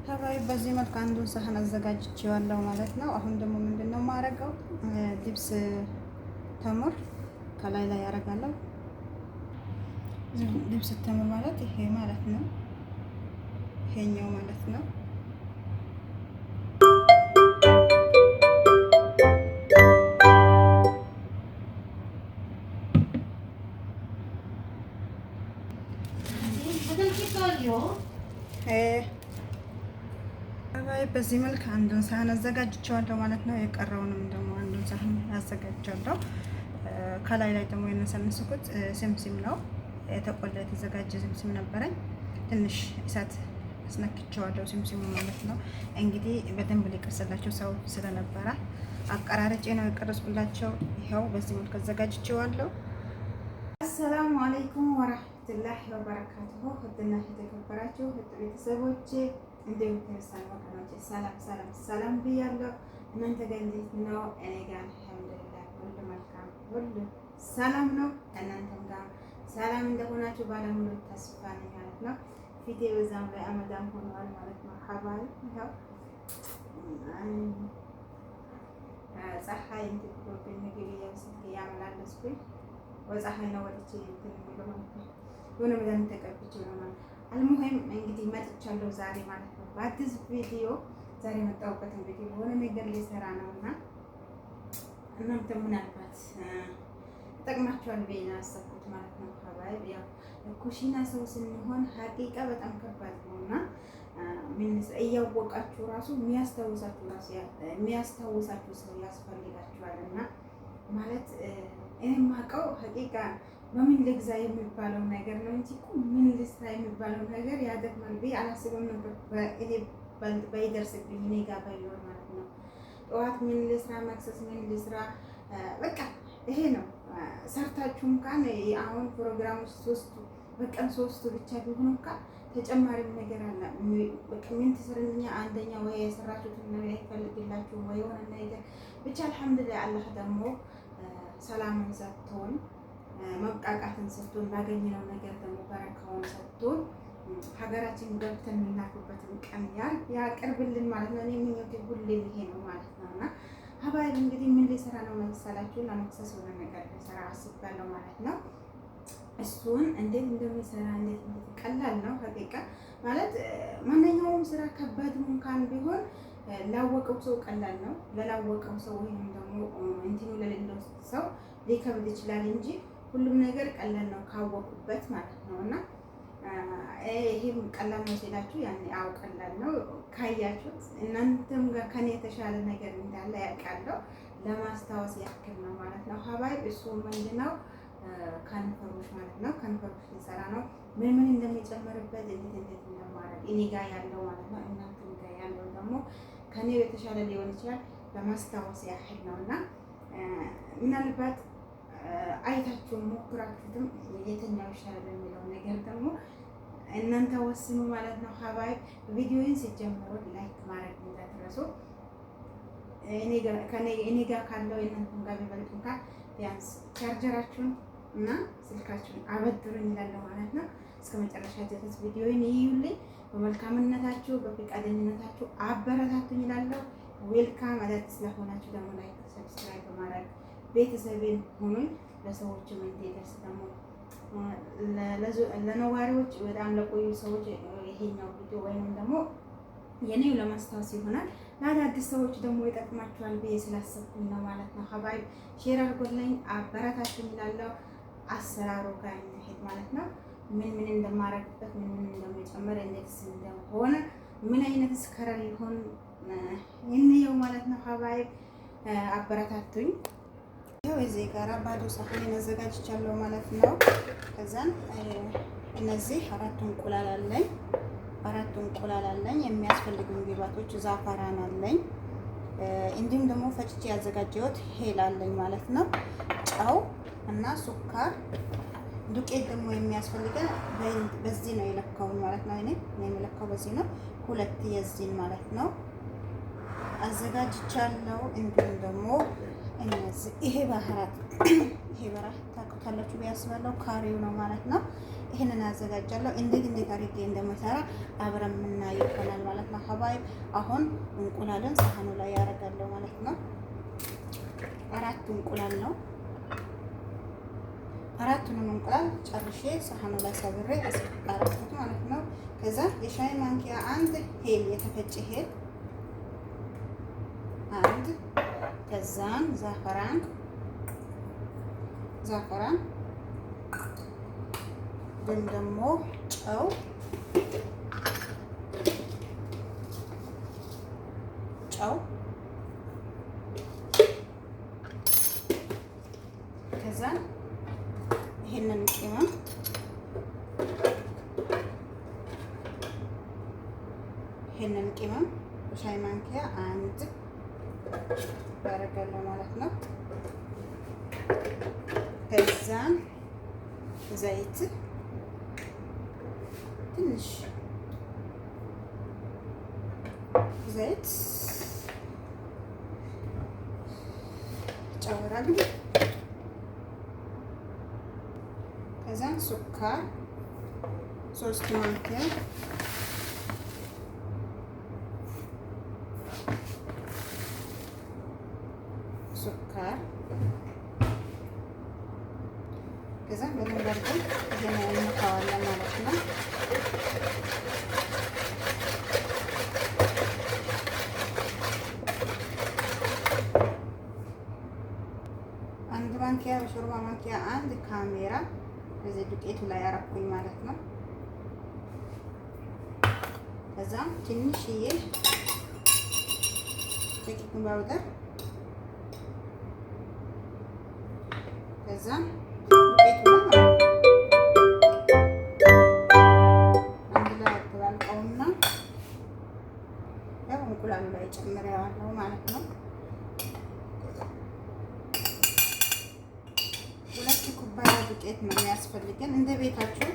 ሀባይ በዚህ መልክ አንዱን ሳህን አዘጋጅቼዋለሁ ማለት ነው። አሁን ደግሞ ምንድነው የማደርገው? ዲብስ ተምር ከላይ ላይ ያደርጋለሁ። ዲብስ ተምር ማለት ይሄ ማለት ነው። ይሄኛው ማለት ነው። በዚህ መልክ አንዱን ሳህን አዘጋጅቼዋለሁ ማለት ነው። የቀረውንም ደግሞ አንዱን ሳህን አዘጋጅቻለሁ። ከላይ ላይ ደግሞ የነሰነስኩት ስምሲም ነው። የተቆላ የተዘጋጀ ስምሲም ነበረኝ። ትንሽ እሳት አስነክቼዋለሁ ስምሲሙ ማለት ነው። እንግዲህ በደንብ ሊቀርጽላቸው ሰው ስለነበረ አቀራረጬ ነው የቀረጽኩላቸው። ይኸው በዚህ መልክ አዘጋጅቼዋለሁ። አሰላሙ አለይኩም ወራህመቱላሂ ወበረካቱሁ። ውድና የተከበራችሁ ቤተሰቦቼ እንደምን ተነሳን ወገኖቼ፣ ሰላም ብያለሁ። እናንተ ጋር እንዴት ነው? እኔ ጋር አልሐምዱሊላህ ሁሉ መልካም፣ ሁሉ ሰላም ነው። እናንተም ጋር ሰላም እንደሆናችሁ ባለሙሉ ተስፋ ነኝ ማለት ነው። ፊቴ በዛም ላይ አመዳም ሆኗል ማለት ነው። ሀባል ይኸው ፀሐይ እንትብሎብኝ ምግብ እያበሰልኩ እያመላለስኩኝ ወፀሐይ ነው ወጥቼ እንትን ብሎ ማለት ነው። የሆነ መድኃኒት ተቀብቼ ነው ማለት አልሙሂም እንግዲህ መጥቻለሁ ዛሬ ማለት ነው በአዲስ ቪዲዮ። ዛሬ መጣሁበትን ቪዲዮ የሆነ ነገር ሊሰራ ነው እና እናንተ ምናልባት ጠቅማችኋል ብዬ ነው ያሰብኩት ማለት ነው። ሀባይ ያው ኩሽና ሰው ስንሆን ሀቂቃ በጣም ከባድ ነው እና እያወቃችሁ ራሱ የሚያስታውሳችሁ ሰው ያስፈልጋችኋል እና ማለት እኔ የማውቀው ሀቂቃ በምን ልግዛ የሚባለው ነገር ነው እንጂ ምን ልስራ የሚባለው ነገር ያደግማል ብዬ አላስብም ነበር። ይሄ ባይደርስብኝ እኔ ጋር ባይኖር ማለት ነው። ጠዋት ምን ልስራ፣ መክሰስ ምን ልስራ፣ በቃ ይሄ ነው። ሰርታችሁ እንኳን አሁን ፕሮግራም በቀን ሶስቱ ብቻ ቢሆን እንኳን ተጨማሪም ነገር አለ። በቃ ምን ትስርኛ አንደኛ ወይ የሰራችሁትን ነው ይፈልግላችሁ ወይ የሆነ ነገር ብቻ አልሐምዱሊላህ። አላህ ደግሞ ሰላምን ሰጥቶን መብቃቃትን ሰጥቶን ባገኘነው ነገር ደግሞ በረካውን ሰጥቶን ሀገራችን ገብተን የምናርፍበትን ቀን ያቅርብልን ማለት ነው። እኔ ምኞቴ ሁሌ ይሄ ነው ማለት ነው። እና ሀባይ እንግዲህ ምን ሊሰራ ነው መሰላችሁ? ለመክሰስ የሆነ ነገር ሊሰራ አስቤያለሁ ማለት ነው። እሱን እንዴት እንደሚሰራ እንዴት ቀላል ነው ሀቂቃ ማለት ማንኛውም ስራ ከባድ እንኳን ቢሆን ላወቀው ሰው ቀላል ነው። ለላወቀው ሰው ወይም ደግሞ እንትኑ ለሌለው ሰው ሊከብድ ይችላል እንጂ ሁሉም ነገር ቀላል ነው ካወቁበት ማለት ነው። እና ይሄም ቀላል ነው ሲላችሁ ያኔ አው ቀላል ነው ካያችሁት እናንተም ጋር ከኔ የተሻለ ነገር እንዳለ ያውቃለሁ። ለማስታወስ ያክል ነው ማለት ነው ሀባይ። እሱ ምንድነው ከንፈሮች ማለት ነው። ከንፈሮች ሊሰራ ነው። ምን እንደሚጨመርበት እንዴት እንደማረግ እኔ ጋር ያለው ማለት ነው። እናንተም ጋር ያለው ደግሞ ከኔ የተሻለ ሊሆን ይችላል። ለማስታወስ ያህል ነውና ምናልባት አይታችሁ ሞክራችሁትም የትኛው ይሻላል የሚለው ነገር ደግሞ እናንተ ወስኑ ማለት ነው ሀባይ። ቪዲዮውን ሲጀምሩ ላይክ ማድረግ እንዳትረሱ። እኔ ጋር ካለው የእናንተም ጋር ቢበልጥ እንኳን ቢያንስ ቻርጀራችሁን እና ስልካችሁን አበድሩኝ እላለሁ ማለት ነው። እስከ መጨረሻ ድረስ ቪዲዮውን ይዩልኝ። በመልካምነታችሁ በፈቃደኝነታችሁ አበረታቱኝ እላለሁ። ዌልካም። አዳዲስ ስለሆናችሁ ደግሞ ላይክ ሰብስክራይብ በማድረግ ቤተሰቤን ሆኖኝ ለሰዎችም እንዲደርስ ደግሞ ለነዋሪዎች በጣም ለቆዩ ሰዎች ይሄኛው ቪዲዮ ወይንም ደግሞ የኔው ለማስታወስ ይሆናል። ለአዳዲስ ሰዎች ደግሞ ይጠቅማችኋል ብዬ ስላሰብኩኝ ነው ማለት ነው ሀባይ። ሼር አድርጎልኝ አበረታቱኝ እላለሁ። አሰራሩ ጋር እንሄድ ማለት ነው። ምን እንደማረግበት ምን እንደሚጨመር እንዴትስ እንደሆነ ምን አይነት ስከረል ይሆን እንየው ማለት ነው ሀባይ። አበረታቱኝ። ይኸው እዚህ ጋር ባዶ ሳህን አዘጋጅቻለሁ ማለት ነው። ከዛን እነዚህ አራት እንቁላል አለኝ። የሚያስፈልጉኝ ግብአቶች ዛፈራን አለኝ፣ እንዲሁም ደግሞ ፈጭቼ ያዘጋጀሁት ሄል አለኝ ማለት ነው። ጨው እና ሱካር፣ ዱቄት ደግሞ የሚያስፈልገን በዚህ ነው የለካውን ማለት ነው። እኔ የምለካው በዚህ ነው። 2 የዚህን ማለት ነው አዘጋጅቻለሁ። እንዲሁም ደግሞ እነዚህ ይሄ ባህራት ይሄ በራ ታውቁታላችሁ ቢያስባለሁ ካሬው ነው ማለት ነው። ይሄንን አዘጋጃለሁ። እንዴት አድርጌ እንደምሰራ አብረን የምናየው ይሆናል ማለት ነው። ሀባይ አሁን እንቁላልን ሳህኑ ላይ ያደርጋለሁ ማለት ነው። 4 እንቁላል ነው። 4ቱንም እንቁላል ጨርሼ ሳህኑ ላይ ሰብሬ አስቀምጣለሁ ማለት ነው። ከዛ የሻይ ማንኪያ 1 ሄል የተፈጨ ሄል 1 ከዛን ዛፈራን ግን ደግሞ ጨው ከዛ ይሄንን ቅመም በሻይ ማንኪያ 1 ያደርጋለሁ ማለት ነው። ከዛን ዘይት ትንሽ ዘይት ጨምራለሁ። ከዛን ሱካር 3 ማንኪያ ሱካር ከዛ በደንብ አድርገን ይሄን እንመታዋለን ማለት ነው። አንድ ማንኪያ በሾርባ ማንኪያ 1 ካሜራ በዚህ ዱቄቱ ላይ አረኩኝ ማለት ነው። ከዛ ትንሽዬ ቤኪንግ ፓውደር ከዛ ዱቄቱ ላይ አንድ ላይ አደባልቀውና ያው እንቁላሉ ላይ ጨምሬዋለሁ ማለት ነው። 2 ኩባያ ዱቄት ነው የሚያስፈልገን። እንደ ቤታችሁ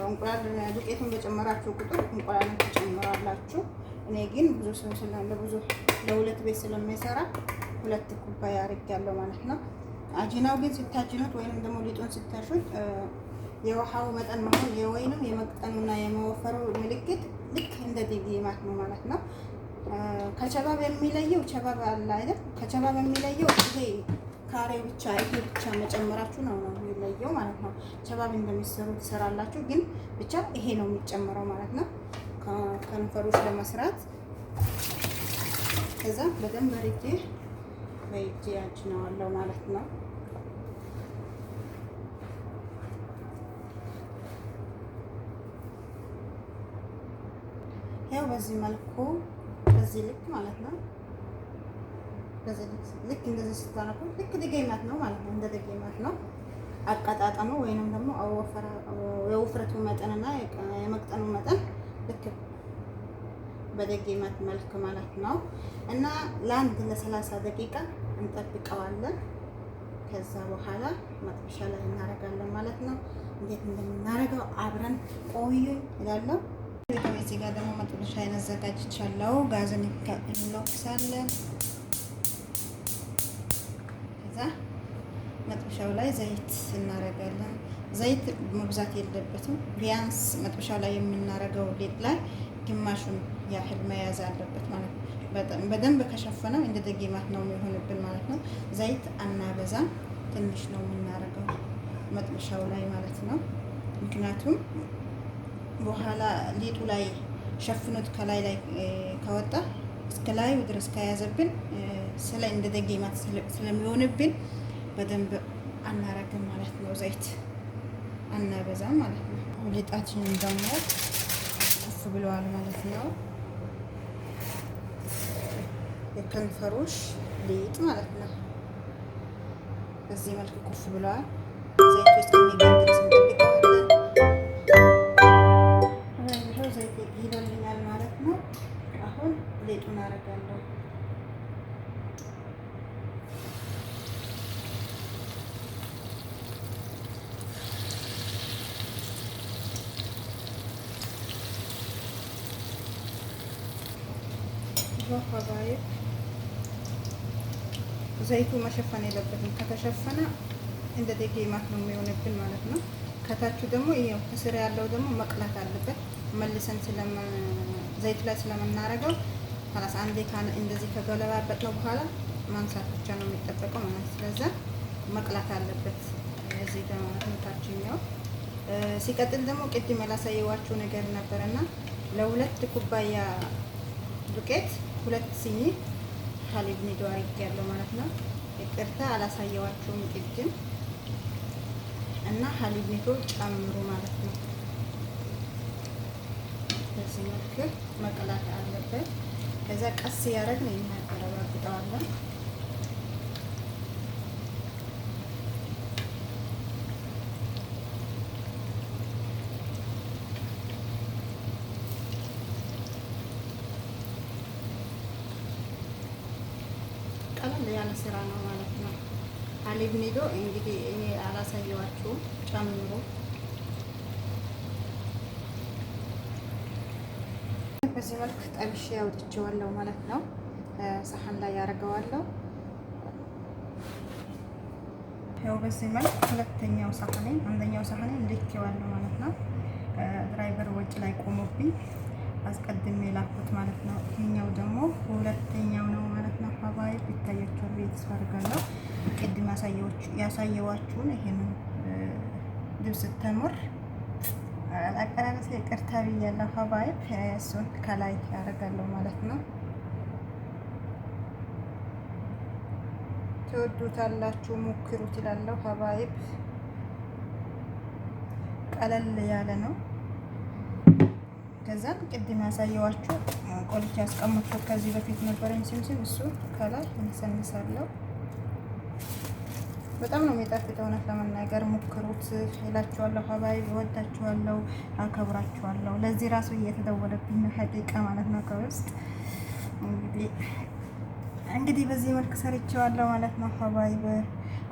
እንቁላል ዱቄቱን በጨመራችሁ ቁጥር እንቁላልን ትጨምራላችሁ። እኔ ግን ብዙ ሰው ስላለ ለሁለት ቤት ስለሚሰራ 2 ኩባያ አድርጌያለሁ ማለት ነው። አጂናው ግን ስታጅኑት ወይንም ደግሞ ሊጡን ስታሹት የውሃው መጠን መሆን የወይንም የመቅጠኑና የመወፈሩ ምልክት ልክ እንደ ዲጊማት ነው ማለት ነው። ከቸባብ የሚለየው ቸባብ አለ አይደል? ከቸባብ የሚለየው ይሄ ካሬ ብቻ ይሄ ብቻ መጨመራችሁ ነው የሚለየው ማለት ነው። ቸባብ እንደሚሰሩ ትሰራላችሁ፣ ግን ብቻ ይሄ ነው የሚጨመረው ማለት ነው ከንፈሮች ለመስራት። ከዛ በደንብ አድርጌ በእጄ አጭነዋለሁ ማለት ነው። ያው በዚህ መልኩ በዚህ ልክ ማለት ነው። በዚህ ልክ እንደዚህ ስታነቁ ልክ ደገይማት ነው ማለት ነው። እንደ ደገይማት ነው አቀጣጠሙ ወይንም ደግሞ የውፍረቱ መጠንና የመቅጠኑ መጠን ልክ በደገይማት መልክ ማለት ነው። እና ለ30 ደቂቃ እንጠብቀዋለን። ከዛ በኋላ መጥበሻ ላይ እናደርጋለን ማለት ነው። እንዴት እንደምናደርገው አብረን ቆዩ እላለሁ። እዚህ ጋር ደግሞ መጥበሻ አዘጋጅቻለሁ። ጋዝን እንለኩሳለን። ከዛ መጥበሻው ላይ ዘይት እናደርጋለን። ዘይት መብዛት የለበትም። ቢያንስ መጥበሻው ላይ የምናደርገው ሊጥ ላይ ግማሹን ያህል መያዝ አለበት ማለት ነው። በደንብ ከሸፈነው እንደ ደጌማት ነው የሚሆንብን ማለት ነው። ዘይት አናበዛም፣ ትንሽ ነው የምናደርገው መጥበሻው ላይ ማለት ነው። ምክንያቱም በኋላ ሊጡ ላይ ሸፍኖት ከላይ ከወጣ እስከ ላይ ድረስ ከያዘብን ስለ እንደ ደጌማት ስለሚሆንብን በደንብ አናረግም ማለት ነው። ዘይት አናበዛም ማለት ነው። ሊጣችንን ደግሞ ከፍ ብለዋል ማለት ነው። የከንፈሮች ሊጥ ማለት ነው። በዚህ መልክ ከፍ ብለዋል። ዘይት ውስጥ የሚገባ ድረስ እንጠብቀዋለን። ዘይት ይሄዳልኛል ማለት ነው። አሁን ሊጡን አደርጋለሁ። ዘይቱ መሸፈን የለበትም። ከተሸፈነ እንደ ደጌማት ነው የሚሆንብን ማለት ነው። ከታቹ ደግሞ ይሄው ከስር ያለው ደግሞ መቅላት አለበት። መልሰን ዘይት ላይ ስለምናረገው ካላስ አንዴ እንደዚህ ከገለባበጥ ነው በኋላ ማንሳት ብቻ ነው የሚጠበቀው ማለት ነው። ስለዛ መቅላት አለበት እዚህ ጋር ማለት ነው ታችኛው። ሲቀጥል ደግሞ ቅድም ያላሳየዋችሁ ነገር ነበርና ለሁለት ኩባያ ዱቄት 2 ሲኒ ሀሊብ ኒዶ አድርጌያለሁ ማለት ነው። ይቅርታ አላሳየዋችሁም ቅድም እና ሀሊብ ኒዶ ጨምሩ ማለት ነው። በዚህ መልክ መቀላት አለበት። ከዛ ቀስ ያደረግን እናገረባብጠዋለን። ቀለል ያለ ስራ ነው ማለት ነው። ሀሊብ ኒዶ እንግዲህ እኔ አላሳየዋችሁም፣ ጨምሩ። በዚህ መልክ ጠብሼ አውጥቼዋለሁ ማለት ነው። ሳህን ላይ ያደርገዋለሁ። ያው በዚህ መልክ ሁለተኛው ሳህኔ አንደኛው ሳህኔ ልኬዋለሁ ማለት ነው። ድራይቨር ወጭ ላይ ቆሞብኝ አስቀድሜ ላኩት ማለት ነው። ይሄኛው ደግሞ ሁለተኛው ነው ማለት ነው። ሀባይ ይታያችኋል ብዬ ተስፋ አድርጋለሁ። ቅድም ያሳየዋችሁን ይሄንን ልብስ ተምር አቀራረጽ ይቅርታ ብያለሁ። ሀባይ እሱን ከላይ ያደርጋለሁ ማለት ነው። ትወዱታላችሁ፣ ሞክሩት ይላለሁ። ሀባይ ቀለል ያለ ነው። ከዛም ቅድም ያሳየዋችሁ ቆልቼ ያስቀመጥኩት ከዚህ በፊት ነበረኝ ሲምሲም እሱ ከላይ እንሰንሳለሁ። በጣም ነው የሚጣፍጠው። እውነት ለመናገር ሞክሩት እላችኋለሁ። ሀባይ እወዳችኋለሁ፣ አከብራችኋለሁ። ለዚህ ራሱ እየተደወለብኝ ነው ሀቂቃ ማለት ነው ከውስጥ እንግዲህ በዚህ መልክ ሰርቼዋለሁ ማለት ነው። ሀባይ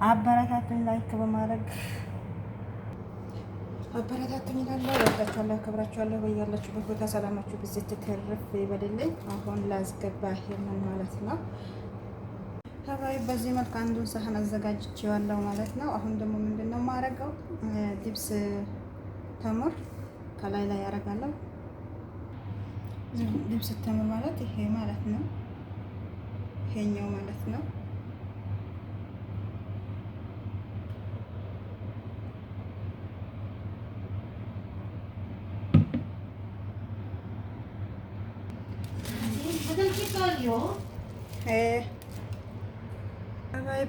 አበረታቱኝ፣ ላይክ በማድረግ አበረታቱኝ እላለሁ። እወዳችኋለሁ፣ አከብራችኋለሁ። በያላችሁበት ቦታ ሰላማችሁ ብዝት ትርፍ ይበልልኝ። አሁን ላስገባ ይሄንን ማለት ነው። ሀባይ በዚህ መልክ አንዱን ሳህን አዘጋጅቼዋለሁ ማለት ነው። አሁን ደግሞ ምንድነው የማደርገው? ዲብስ ተምር ከላይ ላይ ያደርጋለሁ። ዲብስ ተምር ማለት ይሄ ማለት ነው። ይሄኛው ማለት ነው።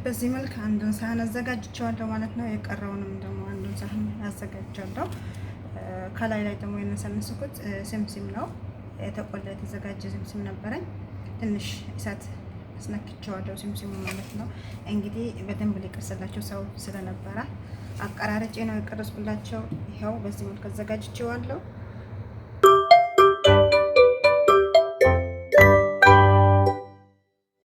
በዚህ መልክ አንዱን ሳህን አዘጋጅቼዋለሁ ማለት ነው። የቀረውንም ደግሞ አንዱን ሳህን አዘጋጅቻለሁ። ከላይ ላይ ደግሞ የነሰነስኩት ስምሲም ነው። የተቆላ የተዘጋጀ ስምሲም ነበረኝ። ትንሽ እሳት አስነክቼዋለሁ ስምሲሙ ማለት ነው። እንግዲህ በደንብ ሊቀርጽላቸው ሰው ስለነበረ አቀራረጬ ነው የቀረጽኩላቸው። ይኸው በዚህ መልክ አዘጋጅቼዋለሁ።